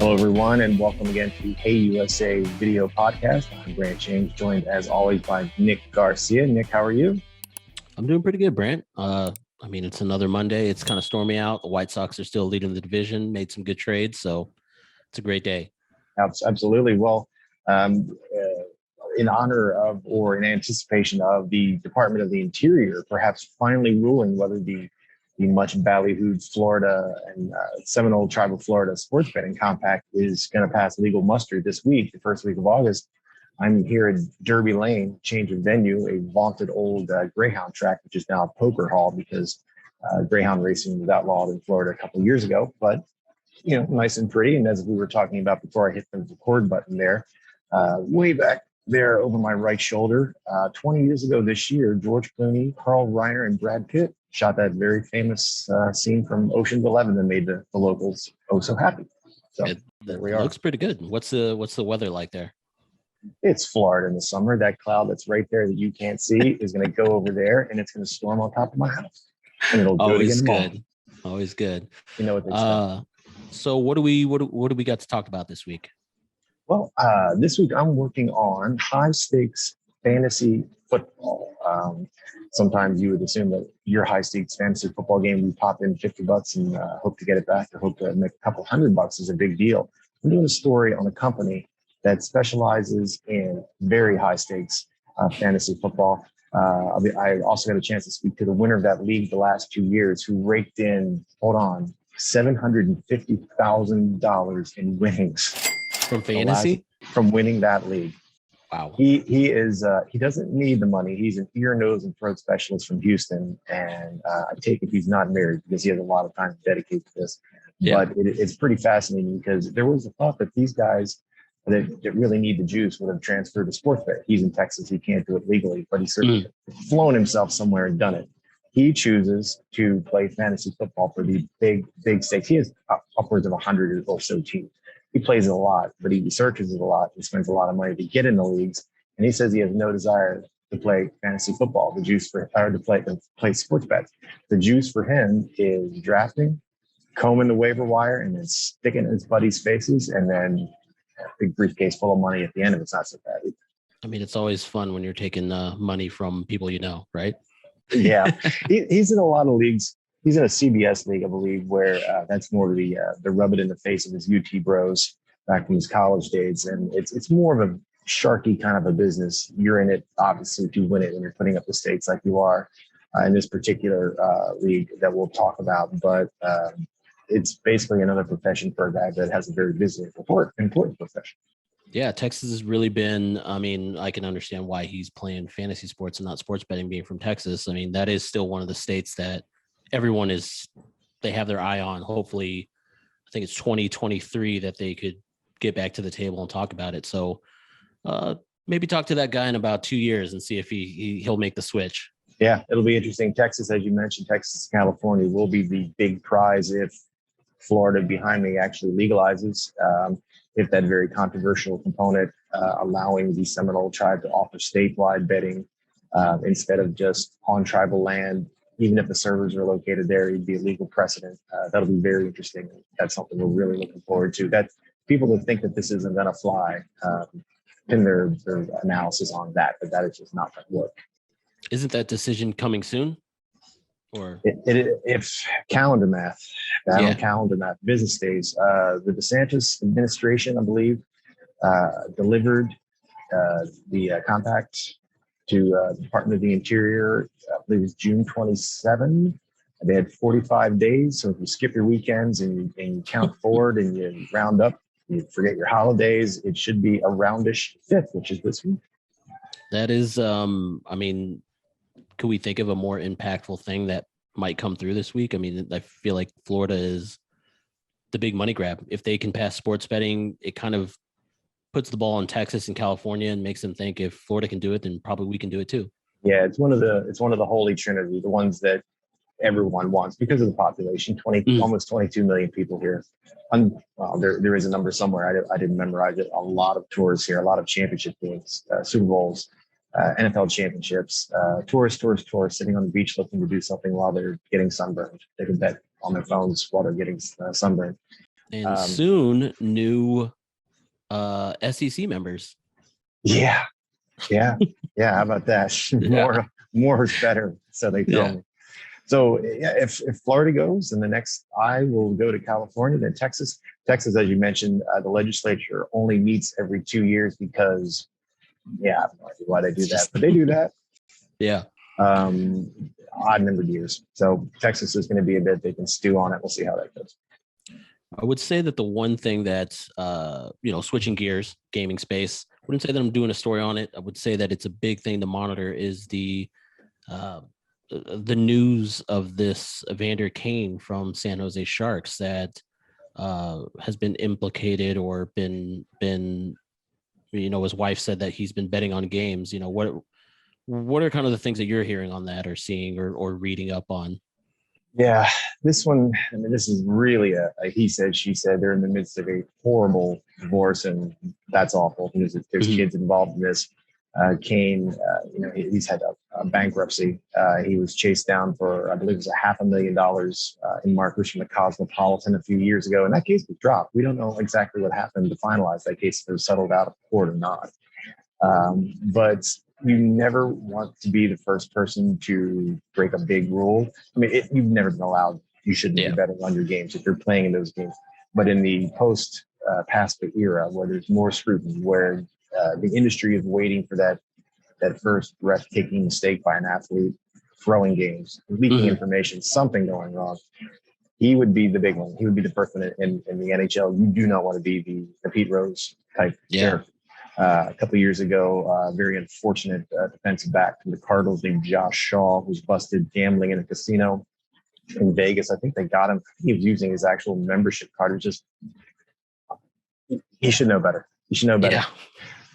Hello, everyone, and welcome again to Hey USA Video Podcast. I'm Brant James, joined as always by Nick Garcia. Nick, how are you? I'm doing pretty good, Brant. It's another Monday. It's kind of stormy out. The White Sox are still leading the division, made some good trades, so it's a great day. Absolutely. Well, in honor of or in anticipation of the Department of the Interior perhaps finally ruling whether the much ballyhooed Florida and Seminole Tribal Florida sports betting compact is going to pass legal muster this week, the first week of August. I'm here at Derby Lane, change of venue, a vaunted old Greyhound track, which is now a poker hall because Greyhound racing was outlawed in Florida a couple of years ago. But, you know, nice and pretty. And as we were talking about before I hit the record button there, way back there over my right shoulder, 20 years ago this year, George Clooney, Carl Reiner, and Brad Pitt shot that very famous scene from Ocean's 11 that made the locals so happy. So there we are. Looks pretty good. What's the weather like there? It's Florida in the summer. That cloud that's right there that you can't see is going to go over there, and it's going to storm on top of my house. And it'll do it again tomorrow. Always good. You know what they say. So what do we got to talk about this week? Well, this week I'm working on high stakes fantasy football. Sometimes you would assume that your high stakes fantasy football game, you pop in $50 and hope to get it back or hope to make a couple $100 is a big deal. I'm doing a story on a company that specializes in very high stakes fantasy football. I also got a chance to speak to the winner of that league the last 2 years, who raked in, $750,000 in winnings from fantasy from winning that league. Wow. He doesn't need the money. He's an ear, nose, and throat specialist from Houston, and I take it he's not married because he has a lot of time to dedicate to this. Yeah. But it's pretty fascinating because there was a thought that these guys that really need the juice would have transferred to sports bet. He's in Texas. He can't do it legally, but he's certainly flown himself somewhere and done it. He chooses to play fantasy football for the big stakes. He has upwards of 100 or so teams. He plays it a lot, but he researches it a lot. He spends a lot of money to get in the leagues. And he says he has no desire to play fantasy football. The juice to play sports bets. The juice for him is drafting, combing the waiver wire, and then sticking in his buddies' faces, and then a big briefcase full of money at the end of it's not so bad either. I mean, it's always fun when you're taking money from people you know, right? Yeah. He's in a lot of leagues. He's in a CBS league, I believe, where that's more the rub it in the face of his UT bros back from his college days. And it's more of a sharky kind of a business. You're in it, obviously, to win it when you're putting up the stakes like you are in this particular league that we'll talk about. But it's basically another profession for a guy that has a very busy and important profession. Yeah, Texas has really been, I mean, I can understand why he's playing fantasy sports and not sports betting being from Texas. I mean, that is still one of the states that everyone they have their eye on. Hopefully, I think it's 2023 that they could get back to the table and talk about it. So maybe talk to that guy in about 2 years and see if he'll make the switch. Yeah, it'll be interesting. Texas, as you mentioned, Texas, California will be the big prize if Florida behind me actually legalizes. If that very controversial component allowing the Seminole tribe to offer statewide betting instead of just on tribal land, even if the servers are located there, it'd be a legal precedent. That'll be very interesting. That's something we're really looking forward to. That people that think that this isn't going to fly pin their analysis on that, but that is just not going to work. Isn't that decision coming soon? Or if calendar math, calendar math, business days, the DeSantis administration, I believe, delivered the compact to the Department of the Interior, I believe it's June 27. They had 45 days. So if you skip your weekends and you count forward and you round up, you forget your holidays, it should be a roundish 5th, which is this week. That is, could we think of a more impactful thing that might come through this week? I mean, I feel like Florida is the big money grab. If they can pass sports betting, it kind of puts the ball in Texas and California and makes them think if Florida can do it, then probably we can do it too. Yeah, it's one of the holy trinity, the ones that everyone wants because of the population. Almost 22 million people here. There is a number somewhere. I didn't memorize it. A lot of tours here, a lot of championship games, Super Bowls, NFL championships, tourists sitting on the beach looking to do something while they're getting sunburned. They can bet on their phones while they're getting sunburned. And soon new SEC members. Yeah. Yeah. Yeah. How about that? More is better. So they tell me. So yeah, if Florida goes, then the next I will go to California, then Texas. Texas, as you mentioned, the legislature only meets every 2 years because, I have no idea why they do that, but they do that. Yeah. Odd numbered years. So Texas is going to be a bit, they can stew on it. We'll see how that goes. I would say that the one thing that's, switching gears, gaming space, I wouldn't say that I'm doing a story on it. I would say that it's a big thing to monitor is the news of this Evander Kane from San Jose Sharks that has been implicated or been his wife said that he's been betting on games. What are kind of the things that you're hearing on that or seeing or reading up on? Yeah, this one, this is really a he said, she said. They're in the midst of a horrible divorce, and that's awful because there's kids involved in this. Kane, he's had a bankruptcy. He was chased down for, I believe it was $500,000 in markers from the Cosmopolitan a few years ago. And that case was dropped. We don't know exactly what happened to finalize that case, if it was settled out of court or not. But you never want to be the first person to break a big rule. I mean, you've never been allowed. You shouldn't be betting on your games if you're playing in those games. But in the post-PASPA era, where there's more scrutiny, where the industry is waiting for that first breathtaking mistake by an athlete, throwing games, leaking information, something going wrong, he would be the big one. He would be the first one in the NHL. You do not want to be the Pete Rose type character. A couple of years ago, very unfortunate defensive back from the Cardinals named Josh Shaw was busted gambling in a casino in Vegas. I think they got him. He was using his actual membership card. He should know better. He should know better. Yeah.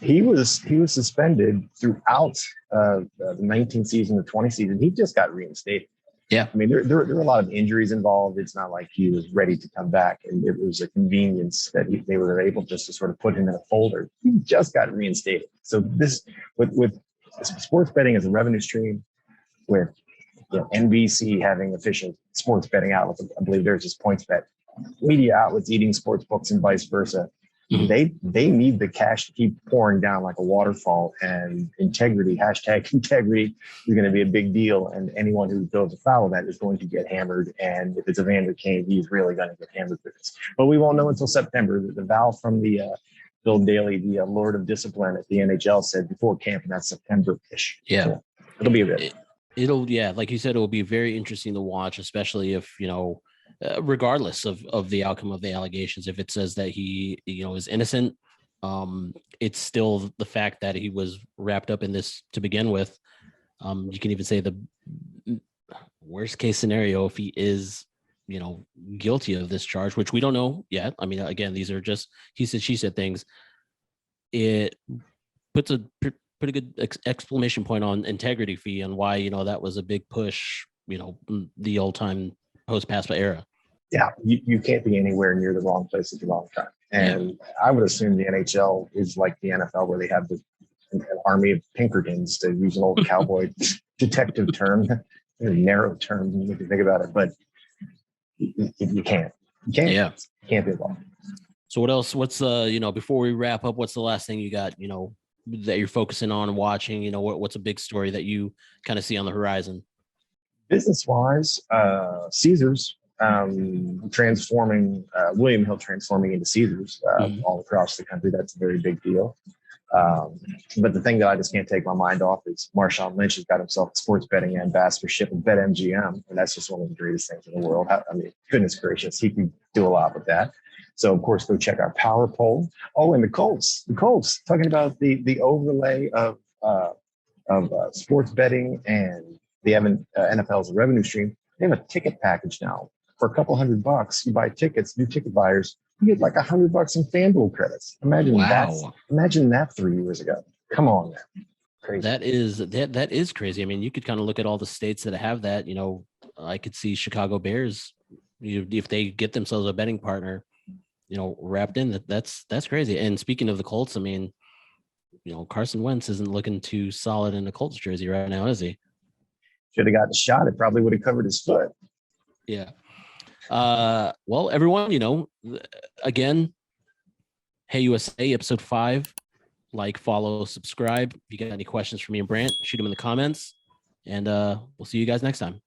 He was suspended throughout the 19 season, the 20 season. He just got reinstated. Yeah. I mean, there are a lot of injuries involved. It's not like he was ready to come back, and it was a convenience that they were able just to sort of put him in a folder. He just got reinstated. So this, with sports betting as a revenue stream, with NBC having official sports betting outlets, I believe there's just PointsBet, media outlets eating sports books and vice versa. They need the cash to keep pouring down like a waterfall, and integrity, #integrity, is going to be a big deal. And anyone who goes afoul of that is going to get hammered. And if it's Evander Kane, he's really going to get hammered for this. But we won't know until September. The vow from the Bill Daly, the Lord of Discipline at the NHL, said before camp, and that's September-ish. Yeah. So it'll be a bit. Like you said, it'll be very interesting to watch, especially if, regardless of the outcome of the allegations, if it says that he, is innocent, it's still the fact that he was wrapped up in this to begin with. You can even say the worst case scenario, if he is, guilty of this charge, which we don't know yet. I mean, again, these are just he said, she said things. It puts a pretty good exclamation point on integrity fee and why, that was a big push, the old time post-PASPA era. Yeah, you can't be anywhere near the wrong place at the wrong time. And I would assume the NHL is like the NFL, where they have an army of Pinkertons, to use an old cowboy detective term, a narrow term if you think about it. But you can't. You can't. Yeah. You can't be involved. So what else? What's before we wrap up, what's the last thing you got, that you're focusing on and watching? What's a big story that you kind of see on the horizon? Business-wise, Caesars transforming, William Hill transforming into Caesars all across the country. That's a very big deal. But the thing that I just can't take my mind off is Marshawn Lynch has got himself a sports betting ambassadorship with BetMGM, and that's just one of the greatest things in the world. I mean, goodness gracious, he can do a lot with that. So, of course, go check our power poll. Oh, and the Colts, talking about the overlay of sports betting, and they have NFL as a revenue stream. They have a ticket package now. For a couple $100, you buy tickets, new ticket buyers, you get like $100 in FanDuel credits. Imagine that 3 years ago. Come on, man. Crazy. That is crazy. I mean, you could kind of look at all the states that have that. I could see Chicago Bears, if they get themselves a betting partner, wrapped in. That's crazy. And speaking of the Colts, I mean, Carson Wentz isn't looking too solid in the Colts jersey right now, is he? Should have gotten a shot. It probably would have covered his foot. Yeah. Well, everyone, again, Hey USA, episode 5. Like, follow, subscribe. If you got any questions for me and Brant, shoot them in the comments. And we'll see you guys next time.